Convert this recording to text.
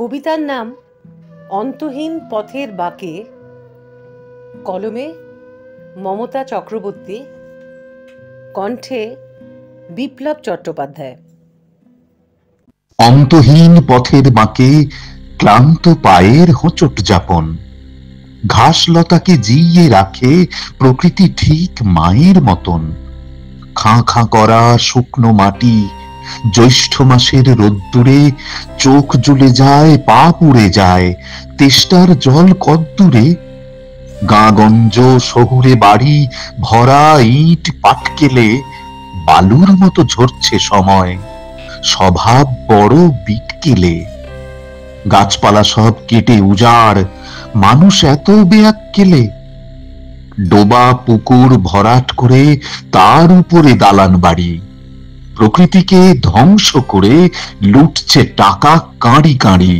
কবিতার নাম অন্তহীন পথের বাঁকে, কলমে মমতা চক্রবর্তী, কণ্ঠে বিপ্লব চট্টোপাধ্যায়। অন্তহীন পথের বাঁকে ক্লান্ত পায়ের হোঁচট যাপন, ঘাসলতাকে জিইয়ে রাখে প্রকৃতি ঠিক মায়ের মতন। খাঁ খাঁ করা শুকনো মাটি, জ্যৈষ্ঠ মাসের রোদ্দুরে চোখ জ্বলে যায়, পা পুড়ে যায়, তেষ্টার জল কদ্দূরে। গাঁগঞ্জ শহুরে বাড়ি ভরা ইট পাটকেলে, বালুর মতো ঝরছে সময়, স্বভাব বড় বিটকেলে। গাছপালা সব কেটে উজাড়, মানুষ এত বেয়াক্কেলে। ডোবা পুকুর ভরাট করে তার উপরে দালান বাড়ি, প্রকৃতিকে ধ্বংস করে লুটছে টাকা কাঁড়ি কাঁড়ি।